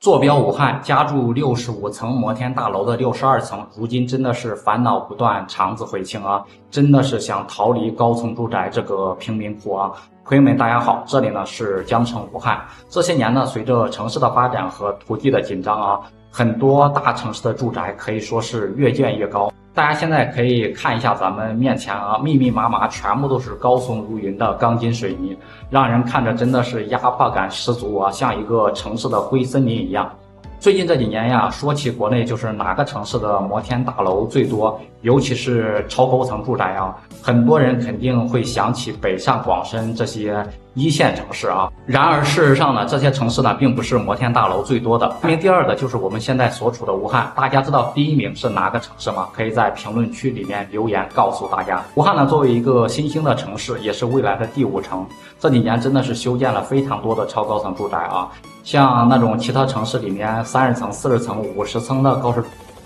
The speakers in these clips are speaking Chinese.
坐标武汉，家住65层摩天大楼的62层，如今真的是烦恼不断，肠子悔青啊！真的是想逃离高层住宅这个贫民窟啊！朋友们，大家好，这里呢是江城武汉。这些年呢，随着城市的发展和土地的紧张啊，很多大城市的住宅可以说是越建越高。大家现在可以看一下咱们面前啊，密密麻麻，全部都是高耸如云的钢筋水泥，让人看着真的是压迫感十足啊，像一个城市的灰森林一样。最近这几年呀，说起国内就是哪个城市的摩天大楼最多，尤其是超高层住宅啊，很多人肯定会想起北上广深这些一线城市啊。然而事实上呢，这些城市呢并不是摩天大楼最多的。排名第二的就是我们现在所处的武汉。大家知道第一名是哪个城市吗？可以在评论区里面留言告诉大家。武汉呢作为一个新兴的城市，也是未来的第5城。这几年真的是修建了非常多的超高层住宅啊。像那种其他城市里面30层、40层、50层的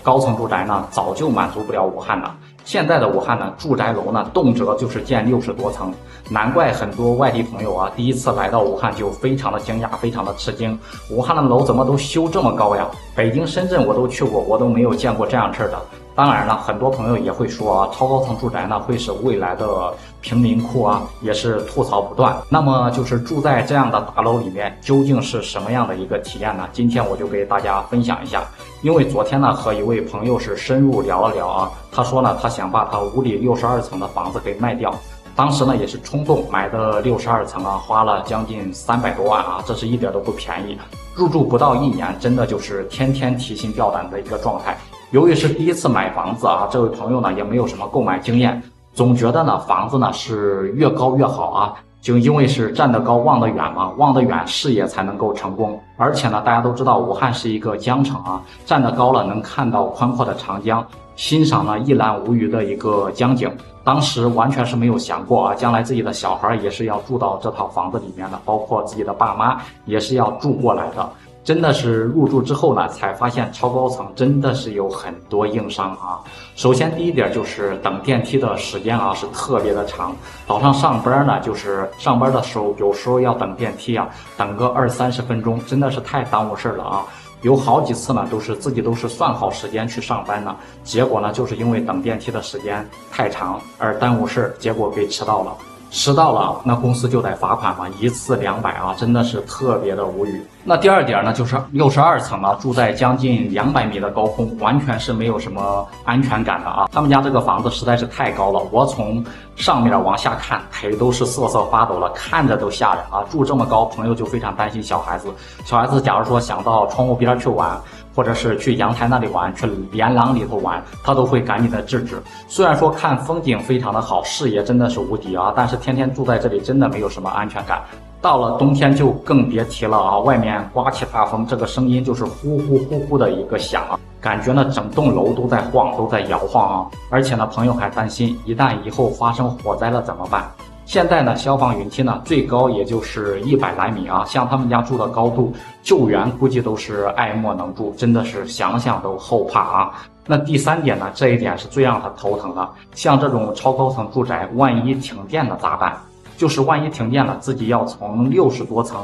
高层住宅呢，早就满足不了武汉了。现在的武汉呢，住宅楼呢，动辄就是建60多层，难怪很多外地朋友啊，第一次来到武汉就非常的惊讶，非常的吃惊。武汉的楼怎么都修这么高呀？北京、深圳我都去过，我都没有见过这样式的。当然了，很多朋友也会说啊，超高层住宅呢会是未来的贫民窟啊，也是吐槽不断。那么就是住在这样的大楼里面，究竟是什么样的一个体验呢？今天我就给大家分享一下。因为昨天呢和一位朋友是深入聊了聊啊，他说呢他想把他屋里62层的房子给卖掉。当时呢也是冲动买的62层啊，花了将近300多万啊，这是一点都不便宜。入住不到1年，真的就是天天提心吊胆的一个状态。由于是第一次买房子啊，这位朋友呢也没有什么购买经验，总觉得呢房子呢是越高越好啊，就因为是站得高望得远嘛，望得远视野才能够成功。而且呢大家都知道武汉是一个江城啊，站得高了能看到宽阔的长江，欣赏了一览无余的一个江景。当时完全是没有想过啊，将来自己的小孩也是要住到这套房子里面的，包括自己的爸妈也是要住过来的。真的是入住之后呢，才发现超高层真的是有很多硬伤啊。首先第一点就是等电梯的时间啊是特别的长，早上上班呢，就是上班的时候有时候要等电梯啊，等个20-30分钟，真的是太耽误事了啊。有好几次呢自己都是算好时间去上班呢，结果呢就是因为等电梯的时间太长而耽误事，结果给迟到了。那公司就得罚款嘛，一次200啊，真的是特别的无语。那第二点呢，就是62层啊，住在将近200米的高空，完全是没有什么安全感的啊。他们家这个房子实在是太高了，我从上面往下看，腿都是瑟瑟发抖了，看着都吓人啊。住这么高，朋友就非常担心小孩子。小孩子假如说想到窗户边去玩，或者是去阳台那里玩，去连廊里头玩，他都会赶紧的制止。虽然说看风景非常的好，视野真的是无敌啊，但是天天住在这里真的没有什么安全感。到了冬天就更别提了啊，外面刮起大风，这个声音就是呼呼呼呼的一个响啊，感觉呢整栋楼都在晃，都在摇晃啊。而且呢朋友还担心一旦以后发生火灾了怎么办。现在呢消防云梯呢最高也就是100来米啊，像他们家住的高度，救援估计都是爱莫能助，真的是想想都后怕啊。那第3点呢，这一点是最让他头疼的，像这种超高层住宅，万一停电了咋办？就是万一停电了，自己要从60多层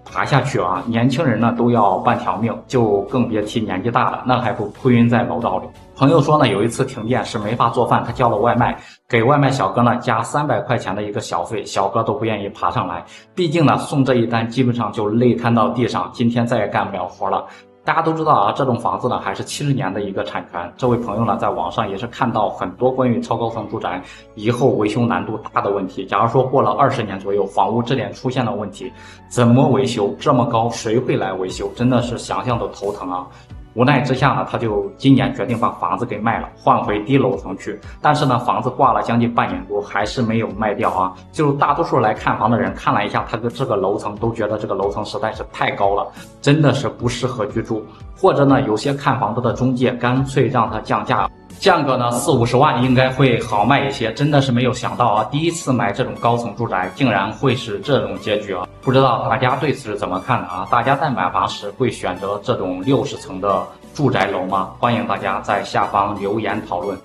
爬下去啊，年轻人呢都要半条命，就更别提年纪大了，那还不扑晕在楼道里。朋友说呢，有一次停电是没法做饭，他叫了外卖，给外卖小哥呢加300块钱的一个小费，小哥都不愿意爬上来，毕竟呢送这一单基本上就累瘫到地上，今天再也干不了活了。大家都知道啊，这种房子呢还是70年的一个产权。这位朋友呢在网上也是看到很多关于超高层住宅以后维修难度大的问题。假如说过了20年左右，房屋质量出现了问题，怎么维修？这么高谁会来维修？真的是想想都头疼啊。无奈之下呢，他就今年决定把房子给卖了，换回低楼层去。但是呢，房子挂了将近半年多，还是没有卖掉啊。就大多数来看房的人看了一下他的这个楼层，都觉得这个楼层实在是太高了，真的是不适合居住。或者呢，有些看房子的中介干脆让他降价，降个呢40-50万应该会好卖一些。真的是没有想到啊，第一次买这种高层住宅竟然会是这种结局啊！不知道大家对此是怎么看的啊？大家在买房时会选择这种60层的住宅楼吗？欢迎大家在下方留言讨论。